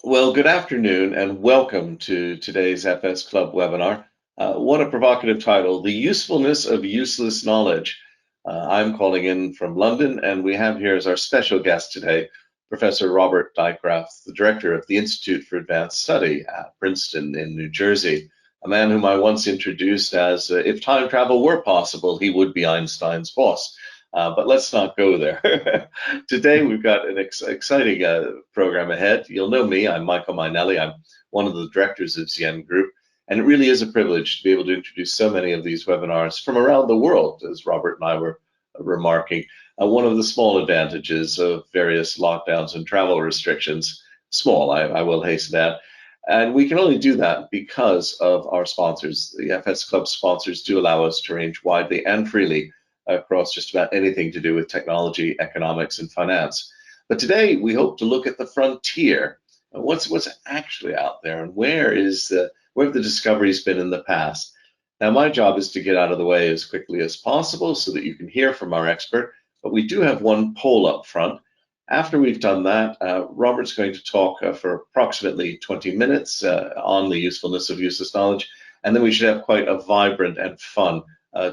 Well, good afternoon and welcome to today's FS Club webinar. What a provocative title, The Usefulness of Useless Knowledge. I'm calling in from London, and we have here as our special guest today, Professor Robbert Dijkgraaf, the director of the Institute for Advanced Study at Princeton in New Jersey, a man whom I once introduced as, if time travel were possible, he would be Einstein's boss. But let's not go there. Today, we've got an exciting program ahead. You'll know me. I'm Michael Mainelli. I'm one of the directors of Zien Group. And it really is a privilege to be able to introduce so many of these webinars from around the world, as Robert and I were remarking. One of the small advantages of various lockdowns and travel restrictions, small, I will hasten to add, and we can only do that because of our sponsors. The FS Club sponsors do allow us to range widely and freely across just about anything to do with technology, economics, and finance. But today we hope to look at the frontier. What's actually out there, and where have the discoveries been in the past? Now, my job is to get out of the way as quickly as possible so that you can hear from our expert, but we do have one poll up front. After we've done that, Robert's going to talk for approximately 20 minutes on the usefulness of useless knowledge, and then we should have quite a vibrant and fun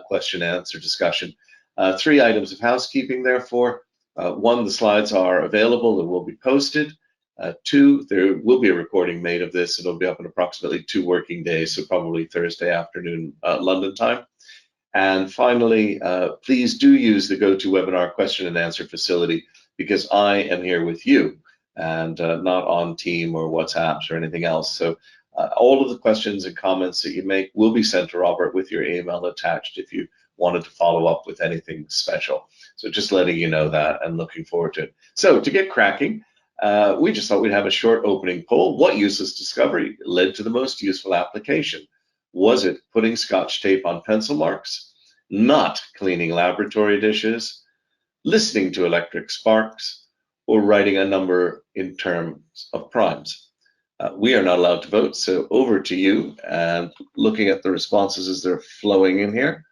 question and answer discussion. 3 items of housekeeping, therefore. 1, the slides are available and will be posted. 2, there will be a recording made of this. It'll be up in approximately 2 working days, so probably Thursday afternoon London time. And finally, please do use the GoToWebinar question and answer facility, because I am here with you and not on Team or WhatsApps or anything else. So all of the questions and comments that you make will be sent to Robert with your email attached if you wanted to follow up with anything special. So just letting you know that and looking forward to it. So to get cracking, we just thought we'd have a short opening poll. What useless discovery led to the most useful application? Was it putting Scotch tape on pencil marks, not cleaning laboratory dishes, listening to electric sparks, or writing a number in terms of primes? We are not allowed to vote, so over to you. And looking at the responses as they're flowing in here.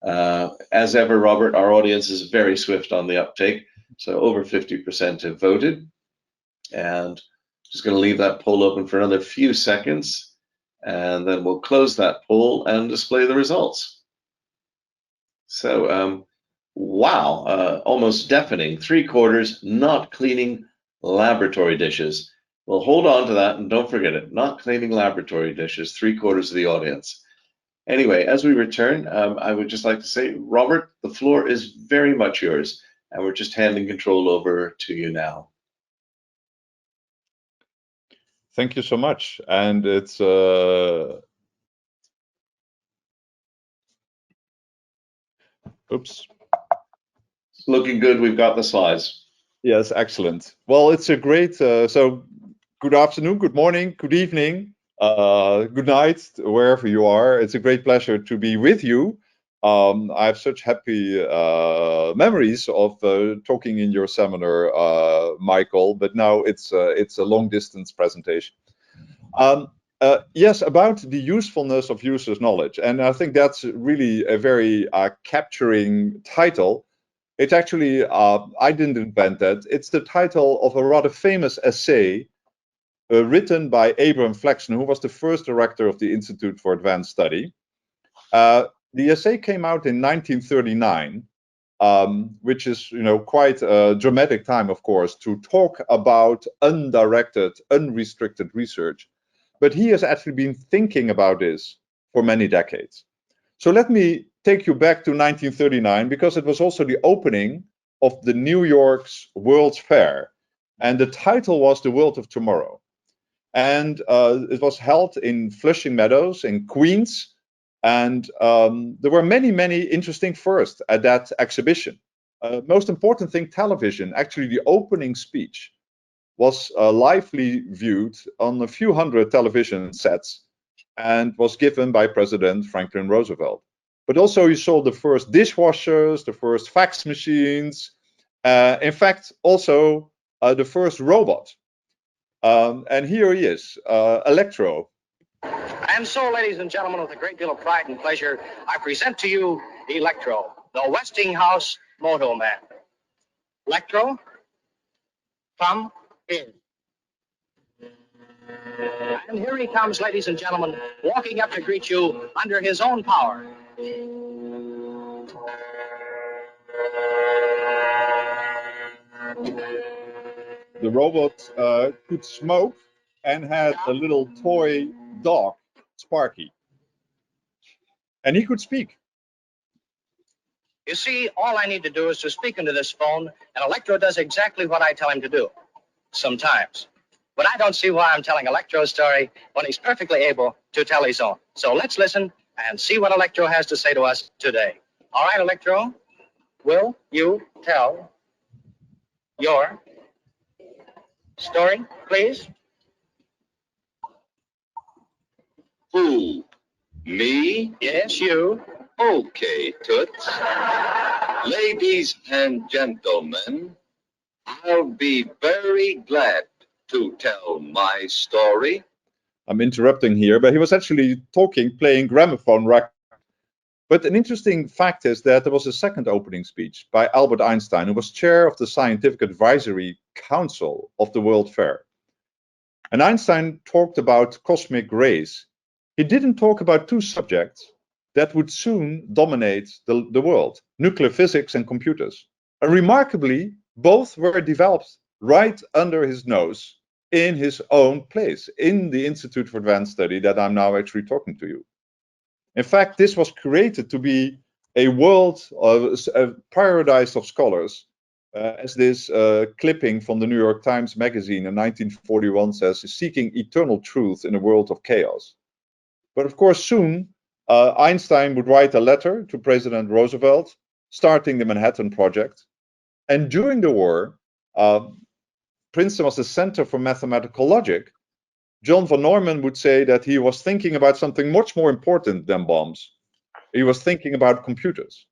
As ever, Robert, our audience is very swift on the uptake, so over 50% have voted. And just going to leave that poll open for another few seconds, and then we'll close that poll and display the results. So, wow, almost deafening. 3/4 not cleaning laboratory dishes. Well, hold on to that and don't forget it. Not cleaning laboratory dishes, 3/4 of the audience. Anyway, as we return, I would just like to say, Robert, the floor is very much yours, and we're just handing control over to you now. Thank you so much. And it's oops. It's looking good. We've got the slides. Yes, excellent. Well, it's a great, so good afternoon, good morning, good evening, good night, wherever you are. It's a great pleasure to be with you. I have such happy memories of talking in your seminar, Michael, but now it's a long distance presentation. Yes, about the usefulness of useless knowledge. And I think that's really a very capturing title. It's actually, I didn't invent that. It's the title of a rather famous essay written by Abraham Flaxman, who was the first director of the Institute for Advanced Study. The essay came out in 1939, which is, quite a dramatic time, of course, to talk about undirected, unrestricted research. But he has actually been thinking about this for many decades. So let me take you back to 1939, because it was also the opening of the New York's World's Fair. And the title was The World of Tomorrow. And it was held in Flushing Meadows in Queens. And there were many, many interesting firsts at that exhibition. Most important thing, television. Actually, the opening speech was lively viewed on a few hundred television sets and was given by President Franklin Roosevelt. But also you saw the first dishwashers, the first fax machines, in fact, also the first robot. And here he is, Electro. And so, ladies and gentlemen, with a great deal of pride and pleasure, I present to you Electro, the Westinghouse Moto Man. Electro, come in. And here he comes, ladies and gentlemen, walking up to greet you under his own power. The robot could smoke and had a little toy dog, Sparky. And he could speak. You see, all I need to do is to speak into this phone, and Electro does exactly what I tell him to do. Sometimes. But I don't see why I'm telling Electro's story when he's perfectly able to tell his own. So let's listen and see what Electro has to say to us today. All right, Electro, will you tell your story, please? Who? Me? Yes, you. Okay, Toots. Ladies and gentlemen, I'll be very glad to tell my story. I'm interrupting here, but he was actually talking, playing gramophone records. But an interesting fact is that there was a second opening speech by Albert Einstein, who was chair of the Scientific Advisory Council of the World Fair. And Einstein talked about cosmic rays. He didn't talk about two subjects that would soon dominate the world, nuclear physics and computers. And remarkably, both were developed right under his nose in his own place, in the Institute for Advanced Study that I'm now actually talking to you. In fact, this was created to be a world, a paradise of scholars, as this clipping from the New York Times magazine in 1941 says, seeking eternal truth in a world of chaos. But of course, soon, Einstein would write a letter to President Roosevelt, starting the Manhattan Project. And during the war, Princeton was the center for mathematical logic. John von Neumann would say that he was thinking about something much more important than bombs. He was thinking about computers.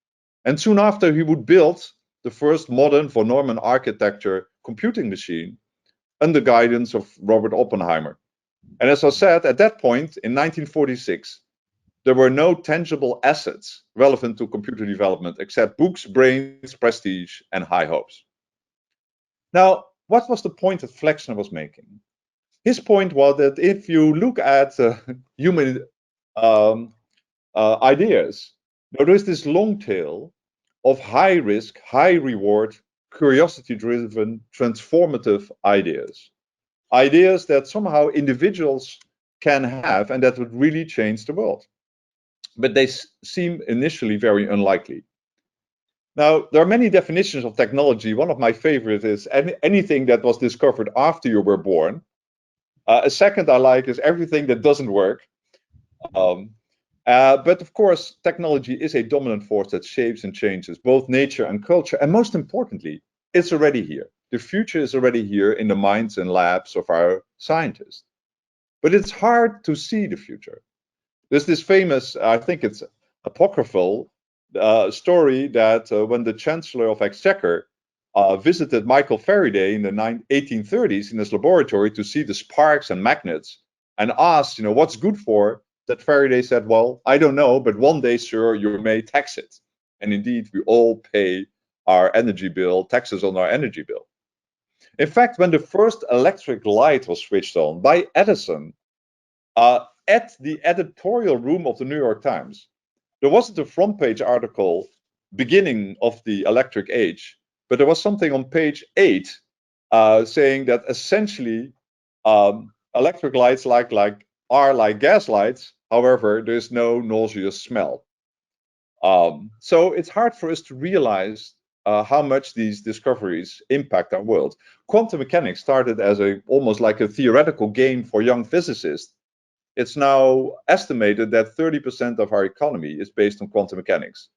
And soon after, he would build the first modern von Neumann architecture computing machine under guidance of Robert Oppenheimer. And as I said, at that point, in 1946, there were no tangible assets relevant to computer development except books, brains, prestige, and high hopes. Now, what was the point that Flexner was making? His point was that if you look at human ideas, there is this long tail of high risk, high reward, curiosity-driven, transformative ideas. Ideas that somehow individuals can have and that would really change the world. But they seem initially very unlikely. Now, there are many definitions of technology. One of my favorites is anything that was discovered after you were born. A second I like is everything that doesn't work. But of course, technology is a dominant force that shapes and changes both nature and culture. And most importantly, it's already here. The future is already here in the minds and labs of our scientists. But it's hard to see the future. There's this famous, I think it's apocryphal, story that when the Chancellor of Exchequer visited Michael Faraday in the 1830s in his laboratory to see the sparks and magnets and asked, what's good for, that Faraday said, well, I don't know, but one day, sir, you may tax it. And indeed, we all pay our energy bill, taxes on our energy bill. In fact, when the first electric light was switched on by Edison at the editorial room of the New York Times, there wasn't a front page article beginning of the electric age, but there was something on page 8 saying that essentially electric lights are like gas lights. However, there's no nauseous smell. So it's hard for us to realize how much these discoveries impact our world. Quantum mechanics started as almost like a theoretical game for young physicists. It's now estimated that 30% of our economy is based on quantum mechanics.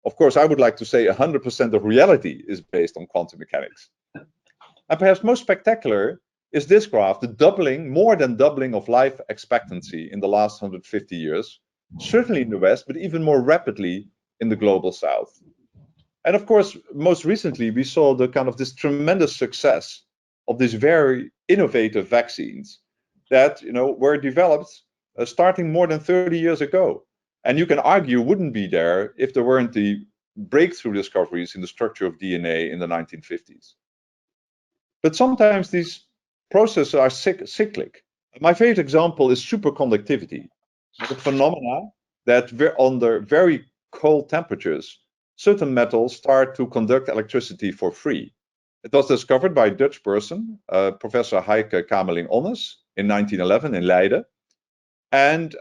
Of course, I would like to say 100% of reality is based on quantum mechanics. And perhaps most spectacular is this graph, the more than doubling of life expectancy in the last 150 years, certainly in the West, but even more rapidly in the global South. And of course, most recently, we saw this tremendous success of these very innovative vaccines that were developed starting more than 30 years ago. And you can argue wouldn't be there if there weren't the breakthrough discoveries in the structure of DNA in the 1950s. But sometimes these processes are cyclic. My favorite example is superconductivity, the phenomena that under very cold temperatures, certain metals start to conduct electricity for free. It was discovered by a Dutch person, Professor Heike Kamerlingh-Onnes, in 1911 in Leiden. And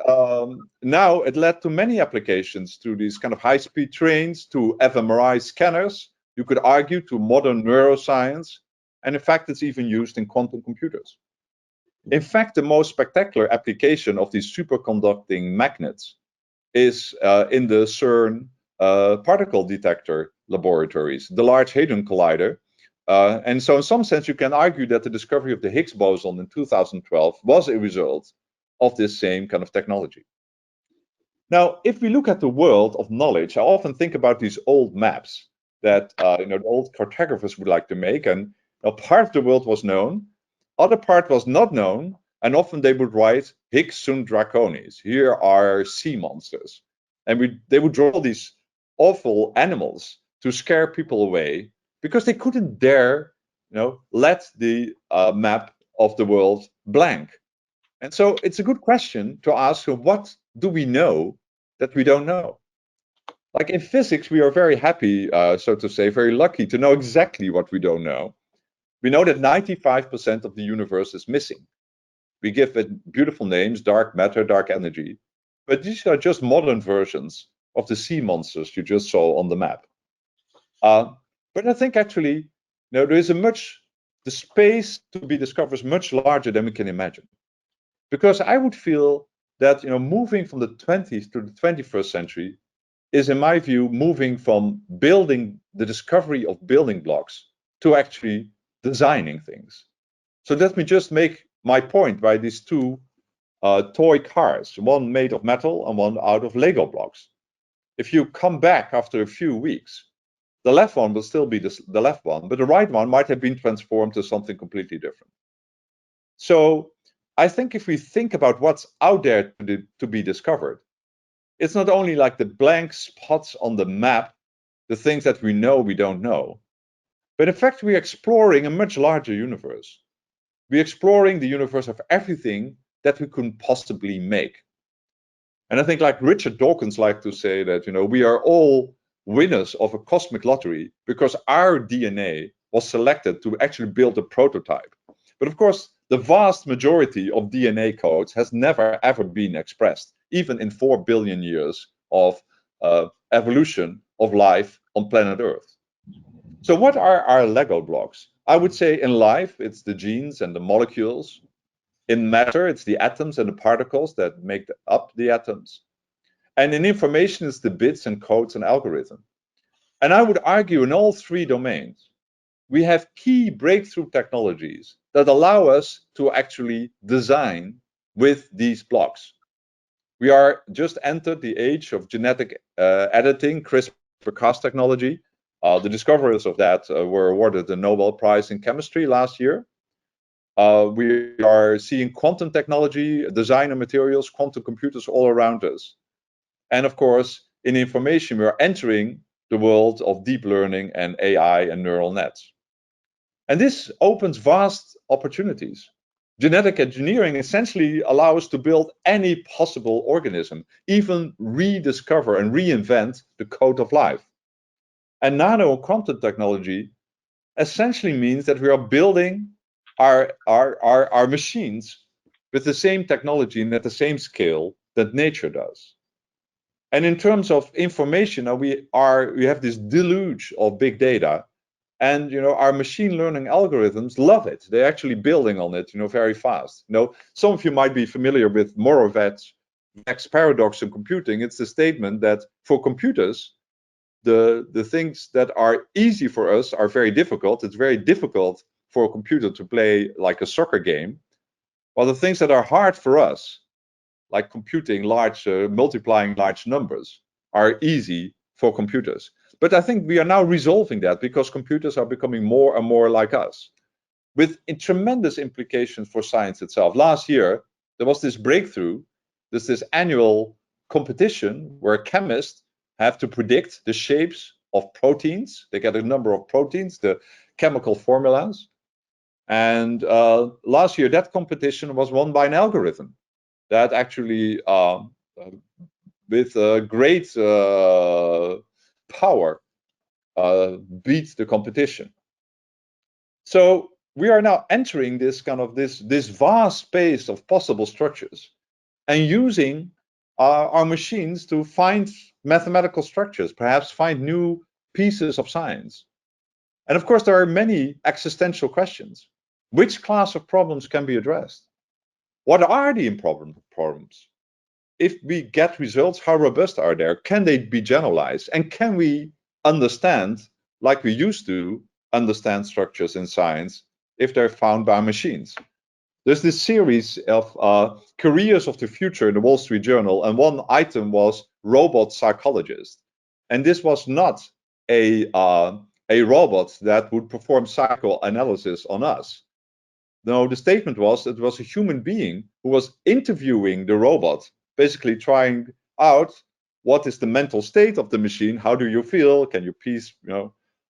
now it led to many applications, to these kind of high-speed trains, to fMRI scanners, you could argue to modern neuroscience, and in fact it's even used in quantum computers. In fact, the most spectacular application of these superconducting magnets is in the CERN particle detector laboratories, the Large Hadron Collider. And so in some sense, you can argue that the discovery of the Higgs boson in 2012 was a result of this same kind of technology. Now, if we look at the world of knowledge, I often think about these old maps that the old cartographers would like to make, and a part of the world was known, other part was not known, and often they would write Higgs sunt draconis. Here are sea monsters, and they would draw these awful animals to scare people away because they couldn't dare, let the map of the world blank. And so it's a good question to ask, what do we know that we don't know? Like in physics, we are very happy, so to say, very lucky to know exactly what we don't know. We know that 95% of the universe is missing. We give it beautiful names, dark matter, dark energy, but these are just modern versions of the sea monsters you just saw on the map. But I think actually, there is the space to be discovered is much larger than we can imagine. Because I would feel that moving from the 20th to the 21st century is, in my view, moving from building the discovery of building blocks to actually designing things. So let me just make my point by these two toy cars, one made of metal and one out of Lego blocks. If you come back after a few weeks, the left one will still be the left one, but the right one might have been transformed to something completely different. So I think if we think about what's out there to be discovered, it's not only like the blank spots on the map, the things that we know we don't know, but in fact we're exploring a much larger universe. We're exploring the universe of everything that we couldn't possibly make. And I think, like Richard Dawkins liked to say, that we are all winners of a cosmic lottery because our DNA was selected to actually build a prototype. But of course, the vast majority of DNA codes has never ever been expressed, even in 4 billion years of evolution of life on planet Earth. So what are our Lego blocks? I would say in life, it's the genes and the molecules. In matter, it's the atoms and the particles that make up the atoms. And in information, it's the bits and codes and algorithms. And I would argue in all three domains, we have key breakthrough technologies that allow us to actually design with these blocks. We are just entered the age of genetic editing, CRISPR-Cas technology. The discoverers of that were awarded the Nobel Prize in Chemistry last year. We are seeing quantum technology, designer materials, quantum computers all around us. And of course, in information, we are entering the world of deep learning and AI and neural nets. And this opens vast opportunities. Genetic engineering essentially allows us to build any possible organism, even rediscover and reinvent the code of life. And nano and quantum technology essentially means that we are building our machines with the same technology and at the same scale that nature does. And in terms of information, we have this deluge of big data, and our machine learning algorithms love it. They're actually building on it, very fast. Some of you might be familiar with Moravec's paradox in computing. It's the statement that for computers, the things that are easy for us are very difficult. It's very difficult for a computer to play like a soccer game, while the things that are hard for us, like computing multiplying large numbers, are easy for computers. But I think we are now resolving that because computers are becoming more and more like us, with tremendous implications for science itself. Last year, there was this breakthrough. There's this annual competition where chemists have to predict the shapes of proteins. They get a number of proteins, the chemical formulas. And last year, that competition was won by an algorithm that actually, with great power, beat the competition. So we are now entering this kind of this vast space of possible structures and using our machines to find mathematical structures, perhaps find new pieces of science. And of course, there are many existential questions. Which class of problems can be addressed? What are the important problems? If we get results, how robust are they? Can they be generalized? And can we understand, like we used to understand structures in science, if they're found by machines? There's this series of careers of the future in the Wall Street Journal, and one item was robot psychologist. And this was not a robot that would perform psychoanalysis on us. No, the statement was it was a human being who was interviewing the robot, basically trying out what is the mental state of the machine, how do you feel, can you please,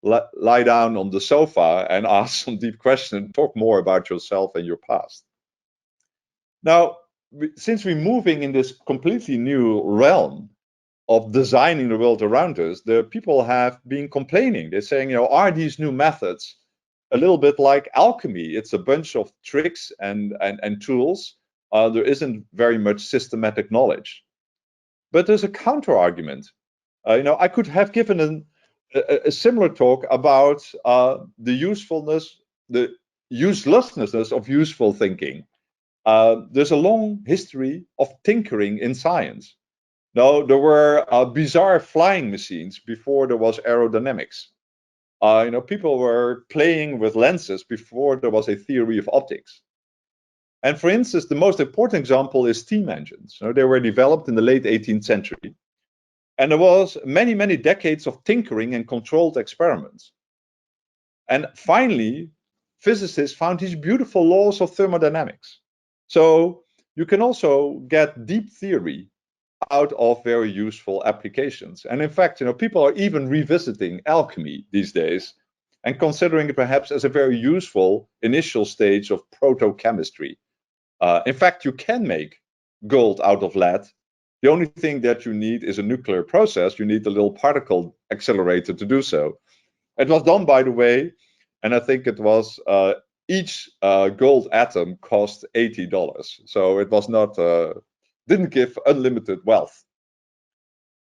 lie down on the sofa and ask some deep questions, talk more about yourself and your past. Now, since we're moving in this completely new realm of designing the world around us, the people have been complaining. They're saying, are these new methods a little bit like alchemy? It's a bunch of tricks and tools. There isn't very much systematic knowledge. But there's a counter argument. I could have given a similar talk about the usefulness, the uselessness of useful thinking. There's a long history of tinkering in science. Now, there were bizarre flying machines before there was aerodynamics. People were playing with lenses before there was a theory of optics. And for instance, the most important example is steam engines. They were developed in the late 18th century. And there was many, many decades of tinkering and controlled experiments. And finally, physicists found these beautiful laws of thermodynamics. So you can also get deep theory out of very useful applications. And in fact, people are even revisiting alchemy these days and considering it perhaps as a very useful initial stage of proto-chemistry. In fact, you can make gold out of lead. The only thing that you need is a nuclear process. You need a little particle accelerator to do so. It was done, by the way, and I think it was each gold atom cost $80. So it was not, didn't give unlimited wealth.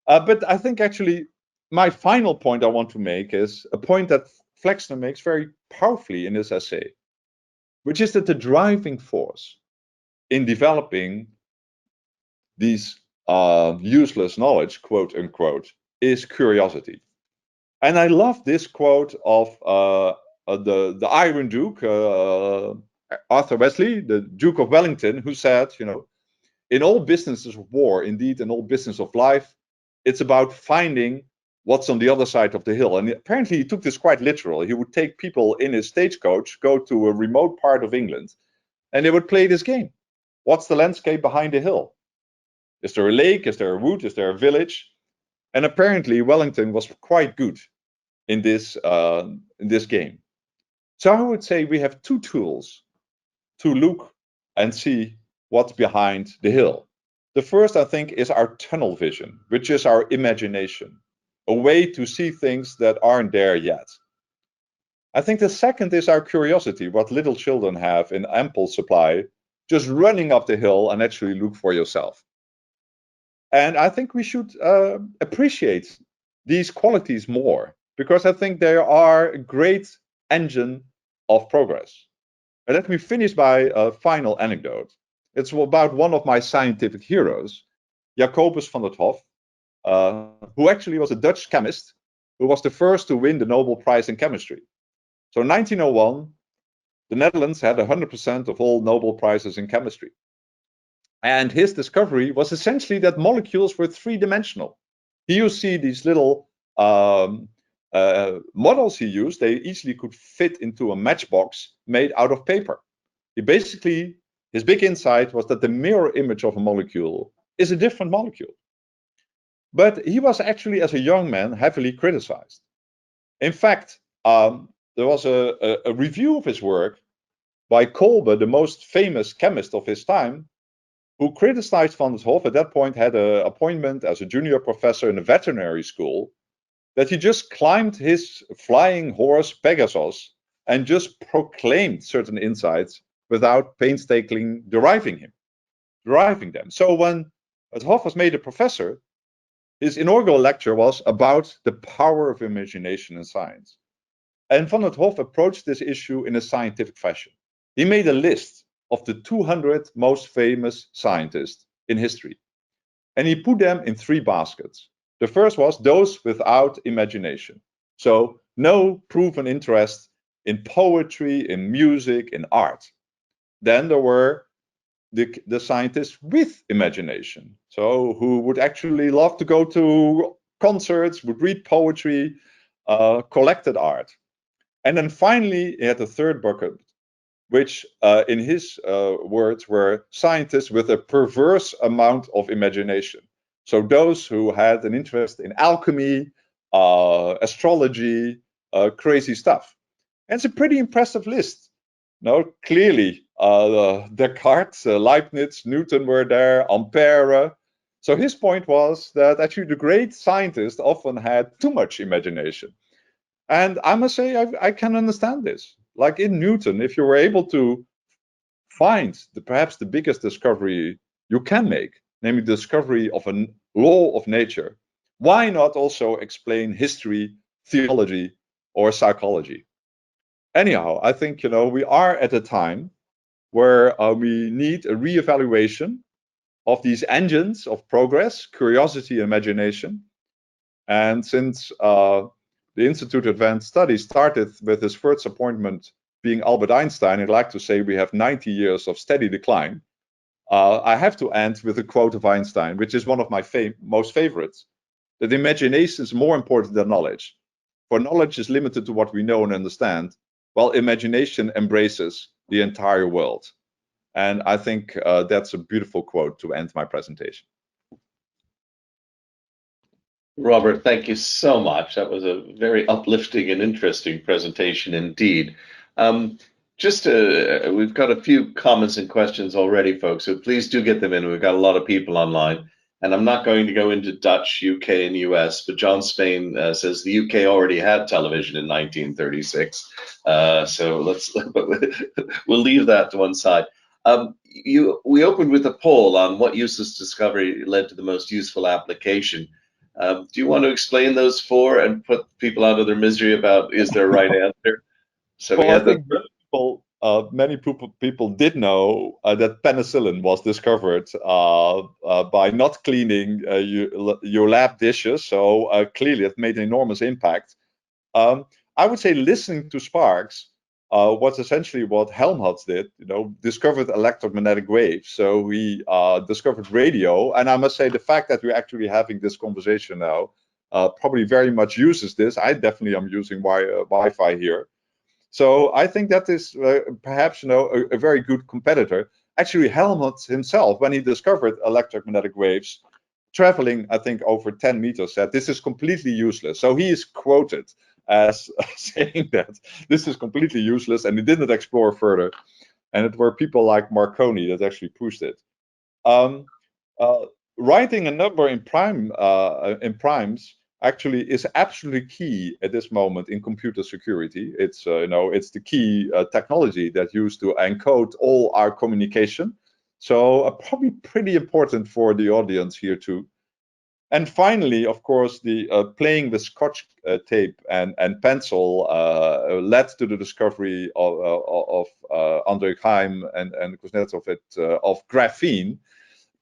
But I think actually my final point I want to make is a point that Flexner makes very powerfully in this essay, which is that the driving force in developing these useless knowledge, quote unquote, is curiosity. And I love this quote of the Iron Duke, Arthur Wesley, the Duke of Wellington, who said, in all businesses of war, indeed in all business of life, it's about finding what's on the other side of the hill. And apparently he took this quite literal. He would take people in his stagecoach, go to a remote part of England, and they would play this game. What's the landscape behind the hill? Is there a lake? Is there a wood? Is there a village? And apparently Wellington was quite good in this game. So I would say we have two tools to look and see what's behind the hill. The first, I think, is our tunnel vision, which is our imagination, a way to see things that aren't there yet. I think the second is our curiosity, what little children have in ample supply, just running up the hill and actually look for yourself. And I think we should appreciate these qualities more, because I think they are a great engine of progress. And let me finish by a final anecdote. It's about one of my scientific heroes, Jacobus van der Hoff, who actually was a Dutch chemist who was the first to win the Nobel Prize in chemistry. So in 1901, the Netherlands had 100% of all Nobel Prizes in chemistry. And his discovery was essentially that molecules were three-dimensional. Here you see these little models he used. They easily could fit into a matchbox made out of paper. His big insight was that the mirror image of a molecule is a different molecule. But he was actually, as a young man, heavily criticized. In fact, there was a review of his work by Kolbe, the most famous chemist of his time, who criticized van 't Hoff. At that point had an appointment as a junior professor in a veterinary school, that he just climbed his flying horse Pegasus and just proclaimed certain insights without painstakingly deriving them. So when 't Hoff was made a professor, his inaugural lecture was about the power of imagination in science. And van 't Hoff approached this issue in a scientific fashion. He made a list of the 200 most famous scientists in history, and he put them in 3 baskets. The first was those without imagination. So no proven interest in poetry, in music, in art. Then there were the scientists with imagination. So who would actually love to go to concerts, would read poetry, collected art. And then finally, he had a third bucket, which in his words were scientists with a perverse amount of imagination. So those who had an interest in alchemy, astrology, crazy stuff. And it's a pretty impressive list. No, clearly, Descartes, Leibniz, Newton were there, Ampere. So his point was that actually the great scientists often had too much imagination. And I must say, I can understand this. Like in Newton, if you were able to find perhaps the biggest discovery you can make, namely the discovery of a law of nature, why not also explain history, theology, or psychology? Anyhow, I think, we are at a time where we need a reevaluation of these engines of progress, curiosity, and imagination. And since the Institute of Advanced Studies started with his first appointment being Albert Einstein, I'd like to say we have 90 years of steady decline. I have to end with a quote of Einstein, which is one of my most favorites, that imagination is more important than knowledge. For knowledge is limited to what we know and understand, while imagination embraces the entire world. And I think that's a beautiful quote to end my presentation. Robert, thank you so much. That was a very uplifting and interesting presentation indeed. We've got a few comments and questions already, folks, so please do get them in. We've got a lot of people online. And I'm not going to go into Dutch, UK, and US, but John Spain says the UK already had television in 1936. So we'll leave that to one side. We opened with a poll on what useless discovery led to the most useful application. Do you want to explain those 4 and put people out of their misery about is there a right answer? So well, I think many people did know that penicillin was discovered by not cleaning your lab dishes. So clearly it made an enormous impact. I would say listening to sparks was essentially what Helmholtz did, discovered electromagnetic waves. So he discovered radio. And I must say the fact that we're actually having this conversation now probably very much uses this. I definitely am using Wi-Fi here. So I think that is perhaps a very good competitor. Actually, Helmholtz himself, when he discovered electromagnetic waves, traveling, I think, over 10 meters, said this is completely useless. So he is quoted as saying that this is completely useless, and he didn't explore further. And it were people like Marconi that actually pushed it. Writing a number in primes actually is absolutely key at this moment in computer security. It's it's the key technology that used to encode all our communication. So probably pretty important for the audience here too. And finally, of course, the playing with Scotch tape and pencil led to the discovery of André Geim and Kuznetsov of graphene.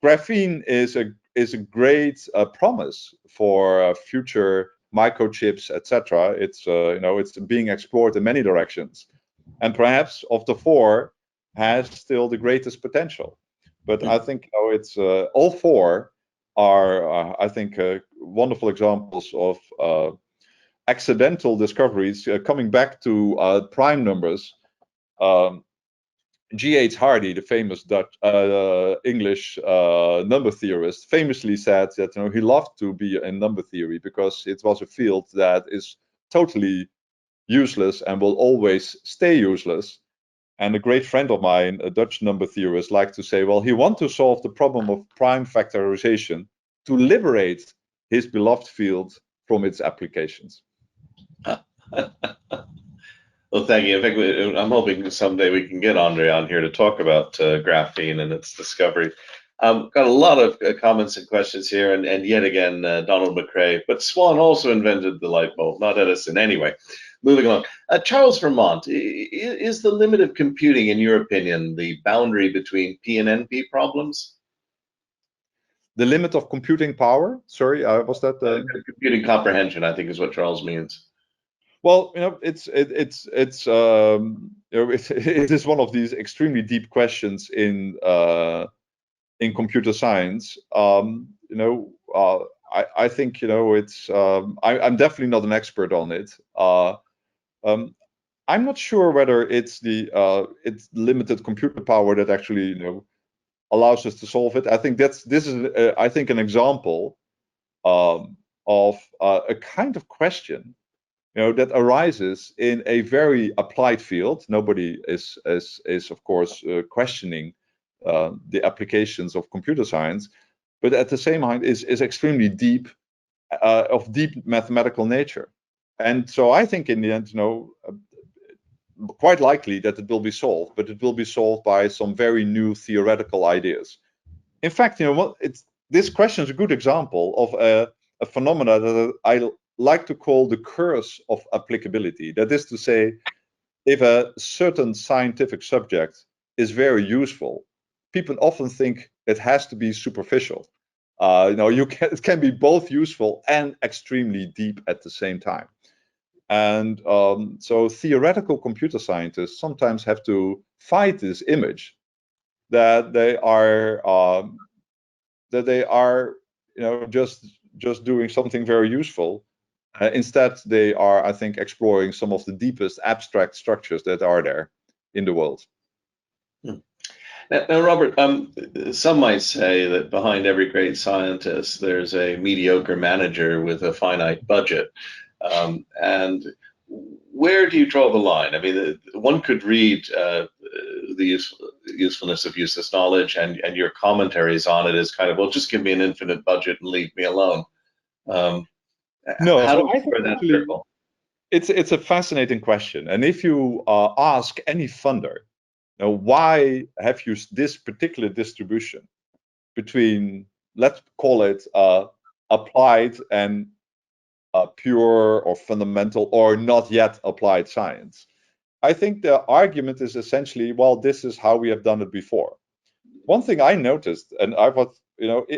Graphene is a great promise for future microchips, etc. It's it's being explored in many directions, and perhaps of the 4 has still the greatest potential. But I think it's all 4 are I think wonderful examples of accidental discoveries. Coming back to prime numbers. G.H. Hardy, the famous Dutch English number theorist, famously said that he loved to be in number theory because it was a field that is totally useless and will always stay useless. And a great friend of mine, a Dutch number theorist, liked to say, well, he wants to solve the problem of prime factorization to liberate his beloved field from its applications. Well, thank you. In fact, I'm hoping someday we can get Andre on here to talk about graphene and its discovery. Got a lot of comments and questions here, and yet again, Donald McCrae. But Swan also invented the light bulb, not Edison. Anyway, moving along. Charles Vermont, is the limit of computing, in your opinion, the boundary between P and NP problems? The limit of computing power? Sorry, was that computing comprehension? I think is what Charles means. Well, it is one of these extremely deep questions in computer science. I think it's. I'm definitely not an expert on it. I'm not sure whether it's it's limited computer power that actually allows us to solve it. I think this is I think an example of a kind of question that arises in a very applied field. Nobody is of course questioning the applications of computer science, but at the same time is extremely deep, of deep mathematical nature. And so I think in the end, quite likely that it will be solved, but it will be solved by some very new theoretical ideas. In fact, this question is a good example of a phenomena that I like to call the curse of applicability. That is to say, if a certain scientific subject is very useful, people often think it has to be superficial. It can be both useful and extremely deep at the same time. And so theoretical computer scientists sometimes have to fight this image that they are just doing something very useful. Instead, they are, I think, exploring some of the deepest abstract structures that are there in the world. Now, Robert, some might say that behind every great scientist, there's a mediocre manager with a finite budget. And where do you draw the line? I mean, one could read the usefulness of useless knowledge and your commentaries on it as kind of, well, just give me an infinite budget and leave me alone. No, how do I think that circle? It's a fascinating question. And if you ask any funder, why have you this particular distribution between, let's call it applied and pure or fundamental or not yet applied science? I think the argument is essentially, well, this is how we have done it before. One thing I noticed, and I was,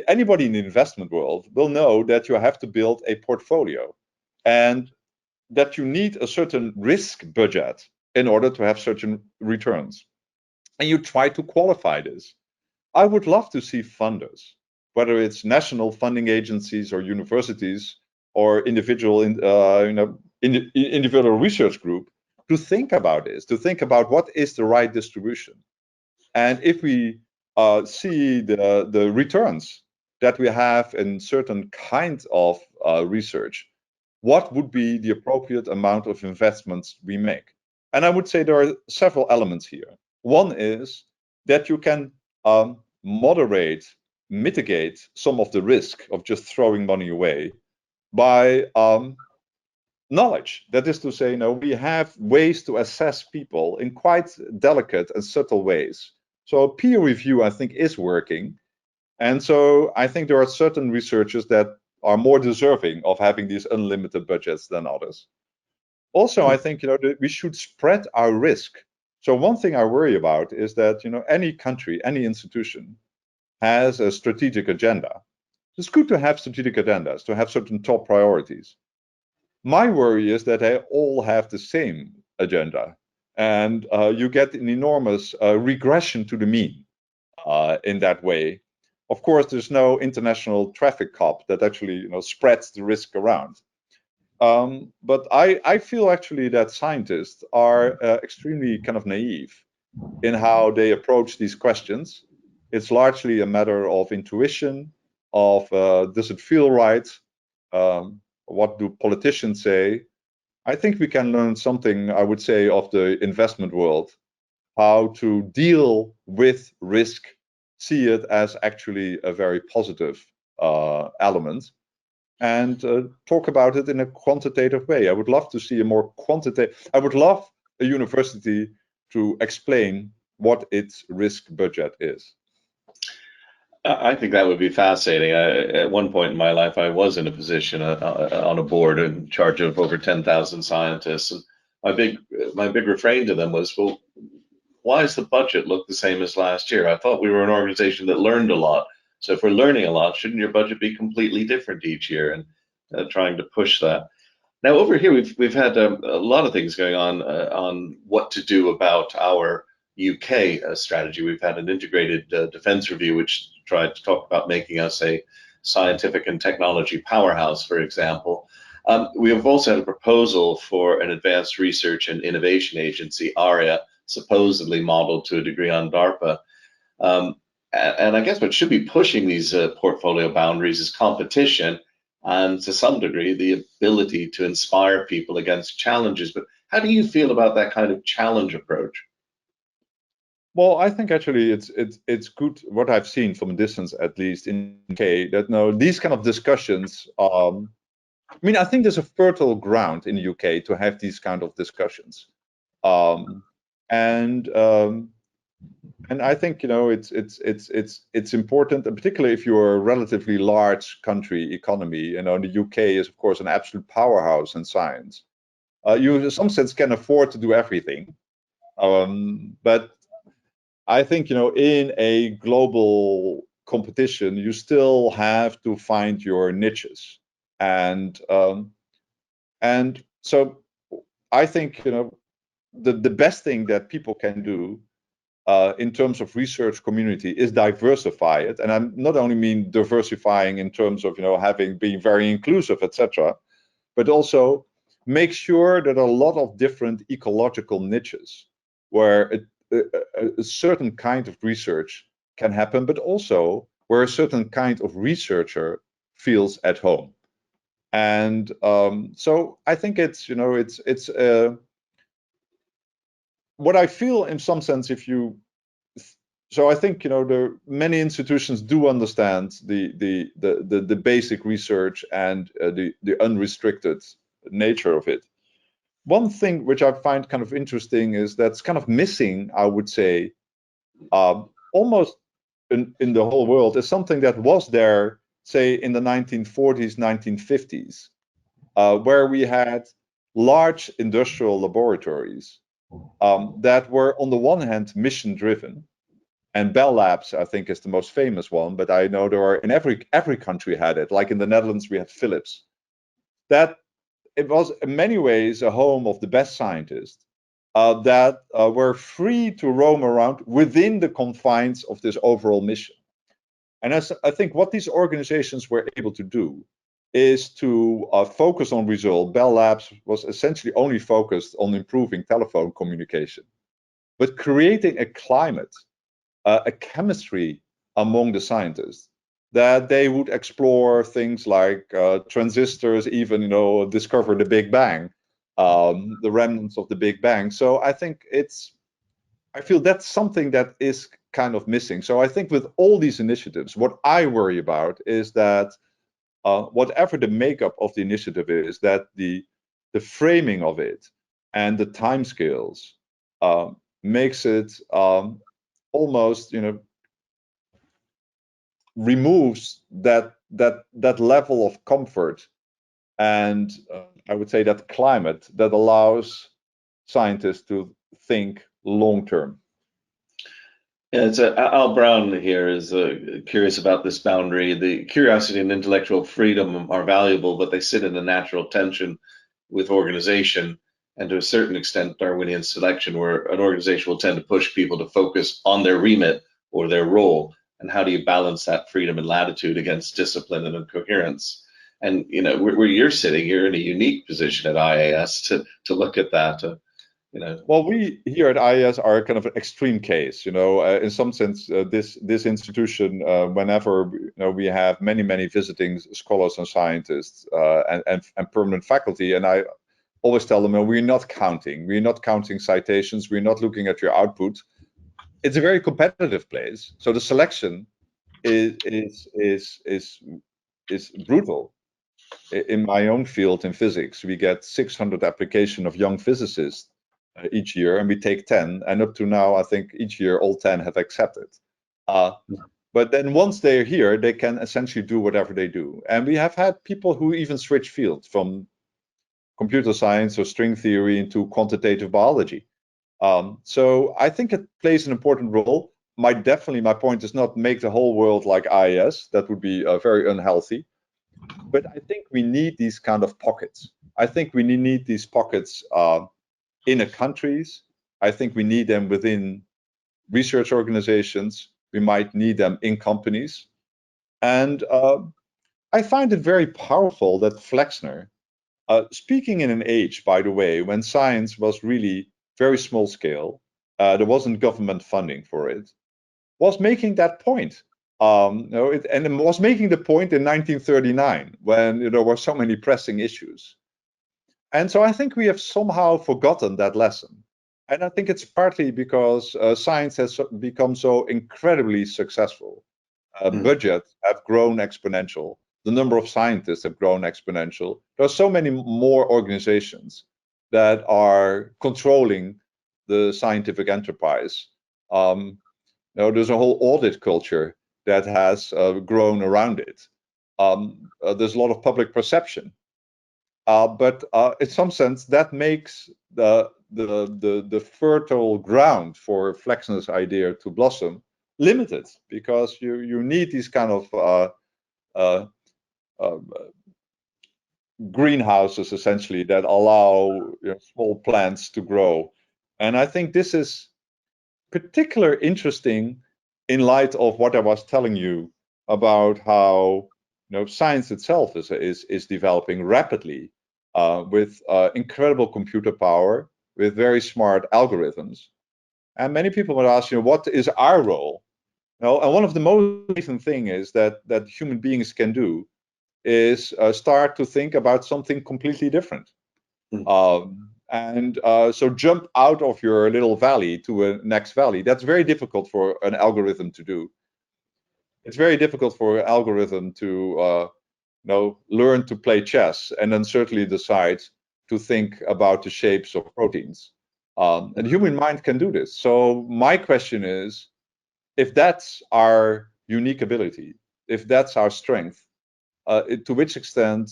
anybody in the investment world will know that you have to build a portfolio and that you need a certain risk budget in order to have certain returns. And you try to qualify this. I would love to see funders, whether it's national funding agencies or universities or individual individual research group, to think about this, to think about what is the right distribution. And if we see the returns that we have in certain kinds of research, what would be the appropriate amount of investments we make? And I would say there are several elements here. One is that you can mitigate some of the risk of just throwing money away by knowledge. That is to say, we have ways to assess people in quite delicate and subtle ways. So peer review, I think, is working. And so I think there are certain researchers that are more deserving of having these unlimited budgets than others. Also, I think, we should spread our risk. So one thing I worry about is that, any country, any institution has a strategic agenda. It's good to have strategic agendas, to have certain top priorities. My worry is that they all have the same agenda, and you get an enormous regression to the mean in that way. Of course, there's no international traffic cop that actually spreads the risk around. But I feel actually that scientists are extremely kind of naive in how they approach these questions. It's largely a matter of intuition, of does it feel right? What do politicians say? I think we can learn something, I would say, of the investment world, how to deal with risk, see it as actually a very positive element, and talk about it in a quantitative way. I would love to see a more quantitative. I would love a university to explain what its risk budget is. I think that would be fascinating. At one point in my life, I was in a position on a board in charge of over 10,000 scientists. And my big refrain to them was, well, why does the budget look the same as last year? I thought we were an organization that learned a lot. So if we're learning a lot, shouldn't your budget be completely different each year? And trying to push that. Now over here, we've had a lot of things going on what to do about our UK strategy. We've had an integrated defense review, which tried to talk about making us a scientific and technology powerhouse, for example. We have also had a proposal for an advanced research and innovation agency, ARIA, supposedly modeled to a degree on DARPA. And I guess what should be pushing these portfolio boundaries is competition, and to some degree, the ability to inspire people against challenges. But how do you feel about that kind of challenge approach? Well, I think actually it's good what I've seen from a distance, at least in the UK, that no, these kind of discussions. I mean, I think there's a fertile ground in the UK to have these kind of discussions, and I think it's important, and particularly if you're a relatively large country economy. The UK is of course an absolute powerhouse in science. You in some sense can afford to do everything, but I think in a global competition, you still have to find your niches, and so I think the best thing that people can do in terms of research community is diversify it, and I not only mean diversifying in terms of being very inclusive, etc., but also make sure that a lot of different ecological niches where a certain kind of research can happen, but also where a certain kind of researcher feels at home. And so I think it's what I feel in some sense. So I think the many institutions do understand the basic research and the unrestricted nature of it. One thing which I find kind of interesting is that's kind of missing, I would say, almost in the whole world, is something that was there, say, in the 1940s, 1950s, where we had large industrial laboratories that were, on the one hand, mission-driven. And Bell Labs, I think, is the most famous one, but I know there are in every country had it. Like in the Netherlands, we had Philips. That it was in many ways a home of the best scientists that were free to roam around within the confines of this overall mission. And I think what these organizations were able to do is to focus on results. Bell Labs was essentially only focused on improving telephone communication, but creating a climate, a chemistry among the scientists, that they would explore things like transistors, even discover the Big Bang, the remnants of the Big Bang. So I think I feel that's something that is kind of missing. So I think with all these initiatives, what I worry about is that whatever the makeup of the initiative is, that the framing of it and the timescales makes it almost removes that level of comfort and I would say that climate that allows scientists to think long term. Yeah, Al Brown here is curious about this boundary. The curiosity and intellectual freedom are valuable, but they sit in a natural tension with organization and to a certain extent Darwinian selection, where an organization will tend to push people to focus on their remit or their role. And how do you balance that freedom and latitude against discipline and coherence? And where you're sitting, you're in a unique position at IAS to look at that. Well, we here at IAS are kind of an extreme case. In some sense, this institution, whenever we have many visiting scholars and scientists and permanent faculty, and I always tell them, we're not counting citations, we're not looking at your output. it's a very competitive place. So the selection is brutal. In my own field in physics, we get 600 application of young physicists each year, and we take 10. And up to now, I think each year all 10 have accepted. But then once they're here, they can essentially do whatever they do. And we have had people who even switch fields from computer science or string theory into quantitative biology. So I think it plays an important role. My point is not make the whole world like IIS. That would be very unhealthy. But I think we need these kind of pockets. I think we need these pockets in the countries. I think we need them within research organizations. We might need them in companies. And I find it very powerful that Flexner, speaking in an age, by the way, when science was really very small scale, there wasn't government funding for it, was making that point. And it was making the point in 1939 when there were so many pressing issues. And so I think we have somehow forgotten that lesson. And I think it's partly because science has become so incredibly successful. Budgets have grown exponential. The number of scientists have grown exponential. There are so many more organizations that are controlling the scientific enterprise. There's a whole audit culture that has grown around it. There's a lot of public perception. But in some sense, that makes the fertile ground for Flexner's idea to blossom limited, because you need these kind of greenhouses essentially that allow small plants to grow. And I think this is particularly interesting in light of what I was telling you about how science itself is developing rapidly with incredible computer power, with very smart algorithms. And many people would ask, what is our role? And one of the most recent thing is that human beings can do is start to think about something completely different. So jump out of your little valley to a next valley. That's very difficult for an algorithm to do. It's very difficult for an algorithm to learn to play chess and then certainly decide to think about the shapes of proteins. And the human mind can do this. So my question is, if that's our unique ability, if that's our strength, to which extent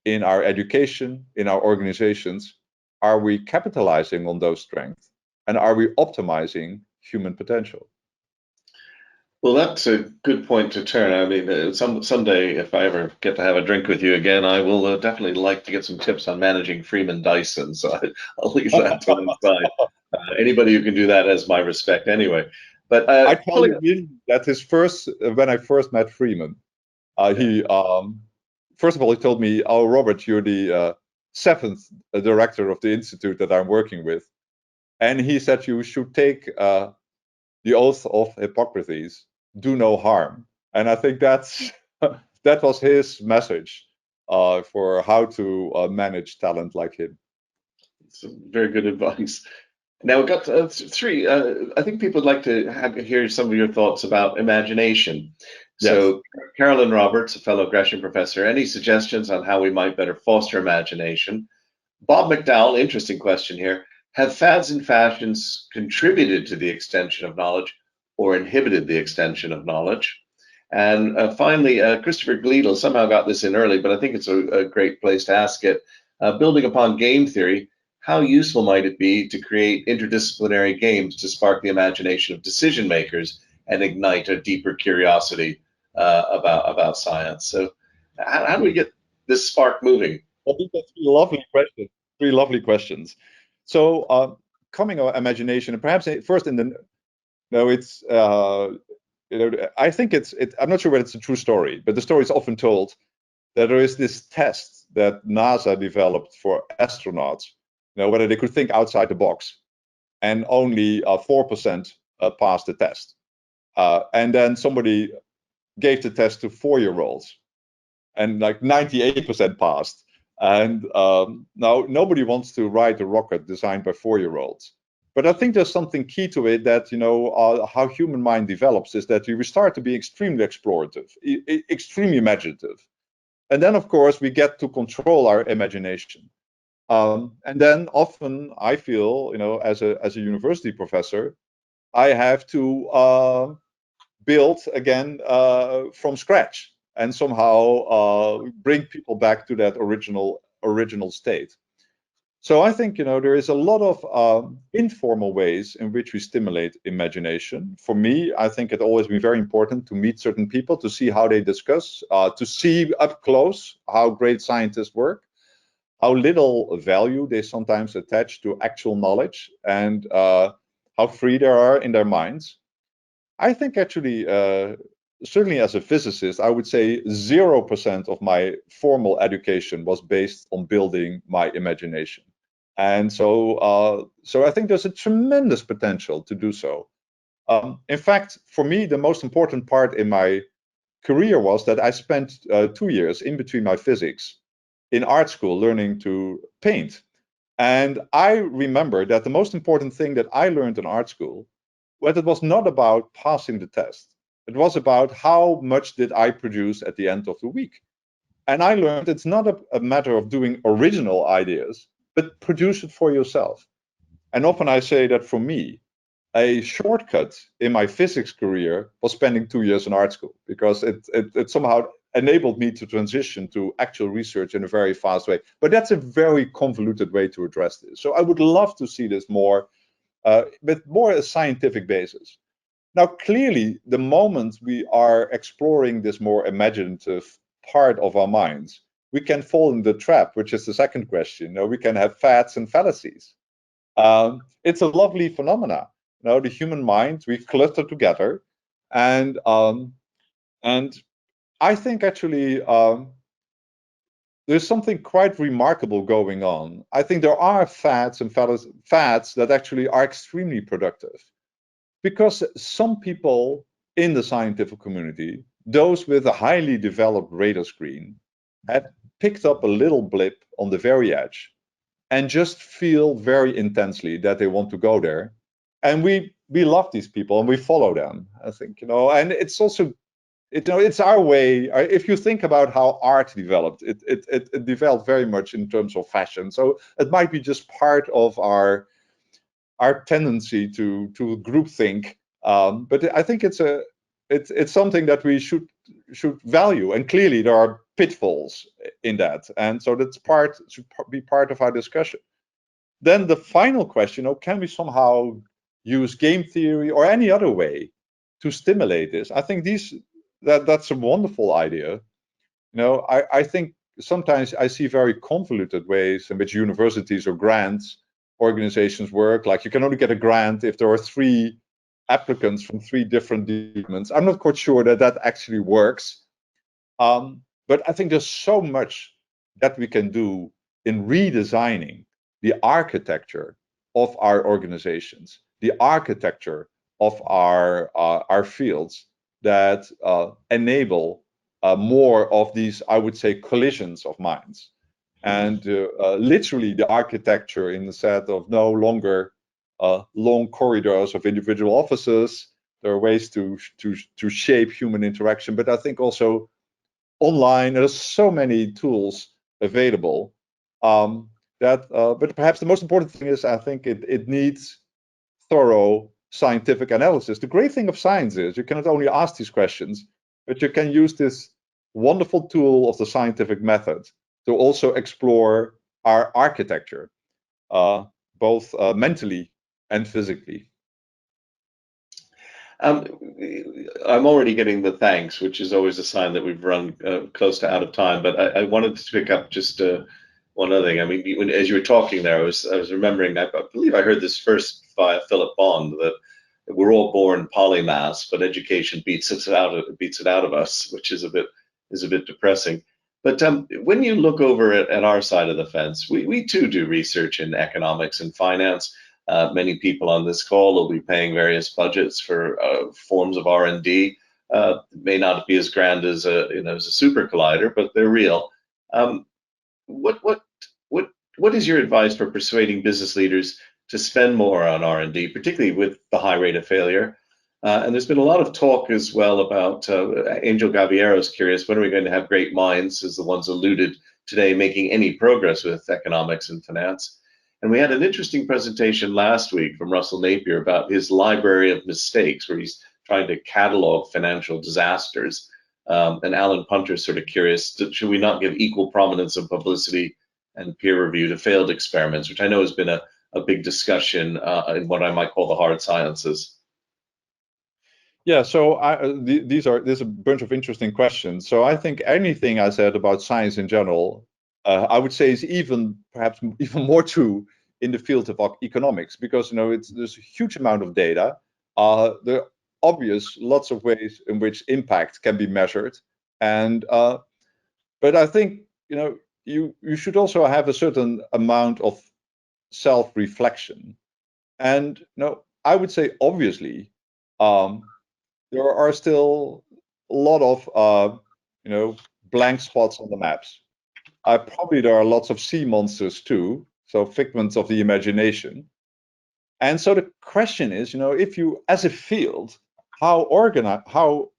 in our education, in our organizations, are we capitalizing on those strengths? And are we optimizing human potential? Well, that's a good point to turn. I mean, someday, if I ever get to have a drink with you again, I will definitely like to get some tips on managing Freeman Dyson. So I'll leave that to one side. Anybody who can do that has my respect anyway. But I tell you that when I first met Freeman, he first of all, he told me, "Oh, Robert, you're the 7th director of the institute that I'm working with," and he said you should take the oath of Hippocrates, do no harm. And I think that was his message for how to manage talent like him. It's very good advice. Now we've got 3. I think people would like to hear some of your thoughts about imagination. Yes. So Carolyn Roberts, a fellow Gresham professor, any suggestions on how we might better foster imagination? Bob McDowell, interesting question here. Have fads and fashions contributed to the extension of knowledge or inhibited the extension of knowledge? And finally, Christopher Gleedle somehow got this in early, but I think it's a great place to ask it. Building upon game theory, how useful might it be to create interdisciplinary games to spark the imagination of decision makers and ignite a deeper curiosity about science? So how do we get this spark moving? I think that's 3 lovely questions. 3 lovely questions. So coming of imagination, and perhaps first I think I'm not sure whether it's a true story, but the story is often told that there is this test that NASA developed for astronauts, whether they could think outside the box, and only 4% passed the test. And then somebody gave the test to 4-year-olds, and like 98% passed. And now nobody wants to ride a rocket designed by 4-year-olds. But I think there's something key to it that, how human mind develops is that we start to be extremely explorative, extremely imaginative. And then, of course, we get to control our imagination. And then often I feel, as a university professor, I have to build again from scratch and somehow bring people back to that original state. So I think, there is a lot of informal ways in which we stimulate imagination. For me, I think it always been very important to meet certain people, to see how they discuss, to see up close how great scientists work, how little value they sometimes attach to actual knowledge, and how free they are in their minds. I think actually, certainly as a physicist, I would say 0% of my formal education was based on building my imagination. And so I think there's a tremendous potential to do so. In fact, for me, the most important part in my career was that I spent 2 years in between my physics in art school learning to paint. And I remember that the most important thing that I learned in art school, well, it was not about passing the test. It was about how much did I produce at the end of the week. And I learned it's not a matter of doing original ideas, but produce it for yourself. And often I say that for me, a shortcut in my physics career was spending 2 years in art school, because it somehow enabled me to transition to actual research in a very fast way. But that's a very convoluted way to address this. So I would love to see this more, but more a scientific basis. Now, clearly, the moment we are exploring this more imaginative part of our minds, we can fall in the trap, which is the second question. We can have fads and fallacies. It's a lovely phenomena. The human mind, we cluster together, and I think actually there's something quite remarkable going on. I think there are fads and fads that actually are extremely productive, because some people in the scientific community, those with a highly developed radar screen, have picked up a little blip on the very edge and just feel very intensely that they want to go there. And we love these people and we follow them, I think, and it's also, it's our way. If you think about how art developed, it developed very much in terms of fashion. So it might be just part of our tendency to groupthink. But I think it's something that we should value. And clearly there are pitfalls in that. And so should be part of our discussion. Then the final question, can we somehow use game theory or any other way to stimulate this? I think that's a wonderful idea. I think sometimes I see very convoluted ways in which universities or grants organizations work. Like, you can only get a grant if there are 3 applicants from 3 different departments. I'm not quite sure that actually works. But I think there's so much that we can do in redesigning the architecture of our organizations, the architecture of our fields, that enable more of these, I would say, collisions of minds. And literally the architecture in the set of no longer long corridors of individual offices. There are ways to shape human interaction, but I think also online there's so many tools available but perhaps the most important thing is, I think it needs thorough scientific analysis. The great thing of science is you cannot only ask these questions, but you can use this wonderful tool of the scientific method to also explore our architecture, both mentally and physically. I'm already getting the thanks, which is always a sign that we've run close to out of time. But I wanted to pick up just one other thing. I mean, as you were talking there, I was remembering. I believe I heard this first by Philip Bond, that we're all born polymaths, but education beats it out of us, which is a bit depressing. But when you look over at our side of the fence, we too do research in economics and finance. Many people on this call will be paying various budgets for forms of R&D. May not be as grand as as a super collider, but they're real. What is your advice for persuading business leaders to spend more on R&D, particularly with the high rate of failure. And there's been a lot of talk as well about Angel Gaviero's curious, when are we going to have great minds, as the ones alluded today, making any progress with economics and finance? And we had an interesting presentation last week from Russell Napier about his library of mistakes, where he's trying to catalog financial disasters. And Alan Punter's sort of curious, should we not give equal prominence and publicity and peer review to failed experiments, which I know has been a big discussion in what I might call the hard sciences. Yeah, so there's a bunch of interesting questions. So I think anything I said about science in general, I would say is perhaps even more true in the field of economics, because there's a huge amount of data. There are obvious lots of ways in which impact can be measured, and but I think you should also have a certain amount of self-reflection, and I would say obviously. There are still a lot of blank spots on the maps. Probably there are lots of sea monsters too, so figments of the imagination. And so the question is, if you, as a field, how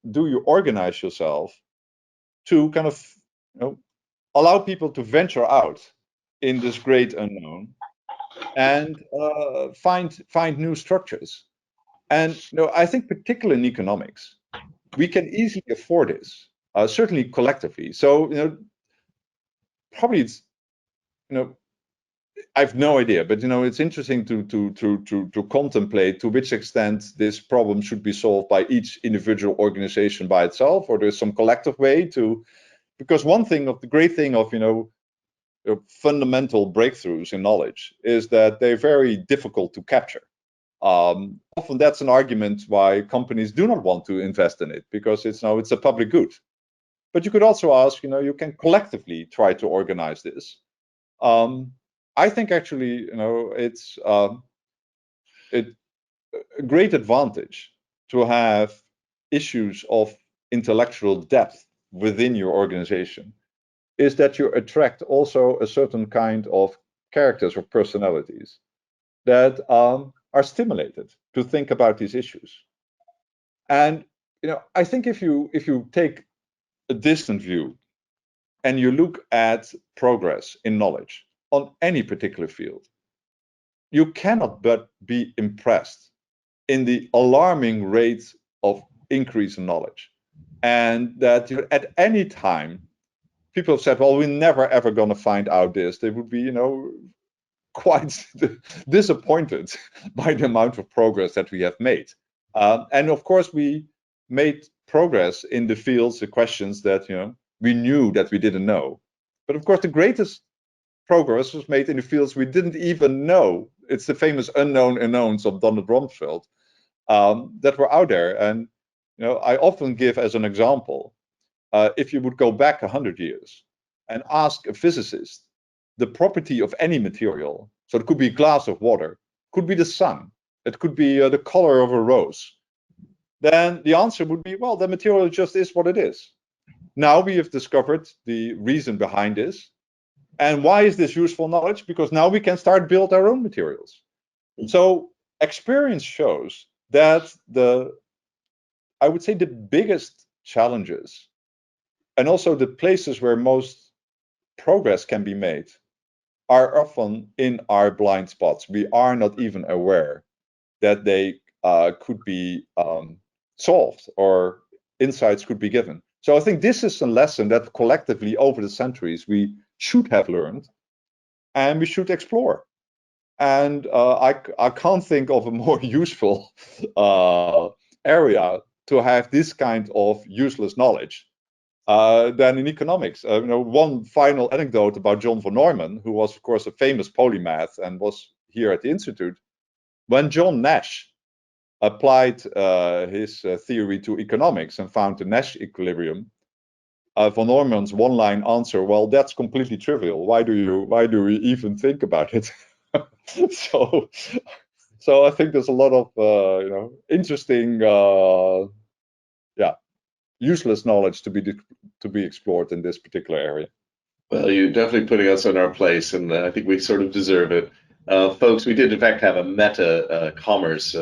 do you organize yourself to kind of allow people to venture out in this great unknown and find new structures? And I think particularly in economics, we can easily afford this, certainly collectively. So probably it's I have no idea, but it's interesting to contemplate to which extent this problem should be solved by each individual organization by itself, or there's some collective way to. Because one thing of the great thing of fundamental breakthroughs in knowledge is that they're very difficult to capture. Often that's an argument why companies do not want to invest in it, because it's a public good. But you could also ask, you can collectively try to organize this. I think actually, it's a great advantage to have issues of intellectual depth within your organization, is that you attract also a certain kind of characters or personalities that are stimulated to think about these issues. And I think if you take a distant view and you look at progress in knowledge on any particular field, you cannot but be impressed in the alarming rate of increase in knowledge. And that at any time, people have said, well, we're never ever going to find out this. They would be, quite disappointed by the amount of progress that we have made. And of course, we made progress in the fields, the questions that we knew that we didn't know. But of course, the greatest progress was made in the fields we didn't even know. It's the famous unknown unknowns of Donald Rumsfeld that were out there. And I often give as an example, if you would go back 100 years and ask a physicist the property of any material, so it could be a glass of water, could be the sun, it could be the color of a rose, then the answer would be, well, the material just is what it is. Now we have discovered the reason behind this. And why is this useful knowledge? Because now we can start build our own materials. So experience shows that I would say the biggest challenges, and also the places where most progress can be made, are often in our blind spots. We are not even aware that they could be solved or insights could be given. So I think this is a lesson that collectively over the centuries we should have learned and we should explore. And I can't think of a more useful area to have this kind of useless knowledge than in economics. One final anecdote about John von Neumann, who was, of course, a famous polymath and was here at the Institute. When John Nash applied his theory to economics and found the Nash equilibrium, von Neumann's one-line answer, well, that's completely trivial. Why do we even think about it? So I think there's a lot of interesting useless knowledge to be explored in this particular area. Well, you're definitely putting us in our place, and I think we sort of deserve it. Folks, we did in fact have a meta commerce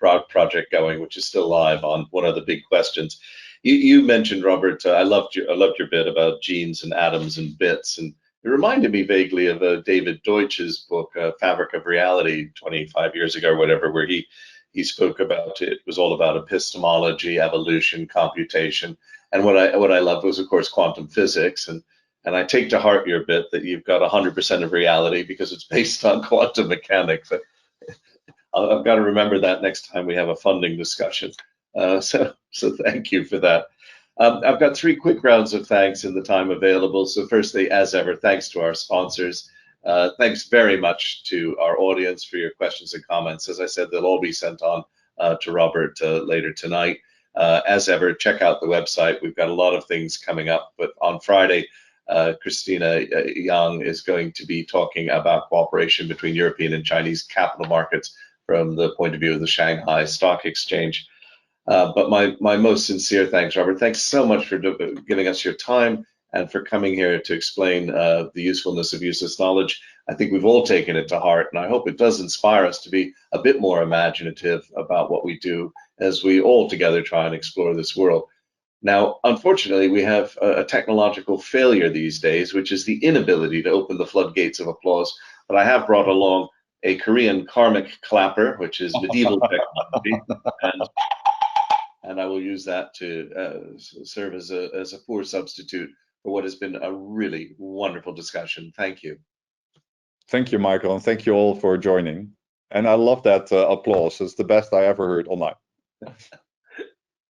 project going, which is still live on one of the big questions. You mentioned, Robert, I loved your bit about genes and atoms and bits, and it reminded me vaguely of David Deutsch's book, Fabric of Reality, 25 years ago or whatever, where he spoke about it. It was all about epistemology, evolution, computation, and what I loved was, of course, quantum physics. And I take to heart your bit that you've got 100% of reality because it's based on quantum mechanics. I've got to remember that next time we have a funding discussion. So thank you for that. I've got 3 quick rounds of thanks in the time available. So firstly, as ever, thanks to our sponsors. Thanks very much to our audience for your questions and comments. As I said, they'll all be sent on to Robert later tonight. As ever, check out the website. We've got a lot of things coming up, but on Friday, Christina Yang is going to be talking about cooperation between European and Chinese capital markets from the point of view of the Shanghai Stock Exchange. But my most sincere thanks, Robert. Thanks so much for giving us your time and for coming here to explain the usefulness of useless knowledge. I think we've all taken it to heart, and I hope it does inspire us to be a bit more imaginative about what we do as we all together try and explore this world. Now, unfortunately, we have a technological failure these days, which is the inability to open the floodgates of applause. But I have brought along a Korean karmic clapper, which is medieval technology, and I will use that to serve as a poor substitute for what has been a really wonderful discussion. Thank you. Thank you, Michael, and thank you all for joining. And I love that applause. It's the best I ever heard online.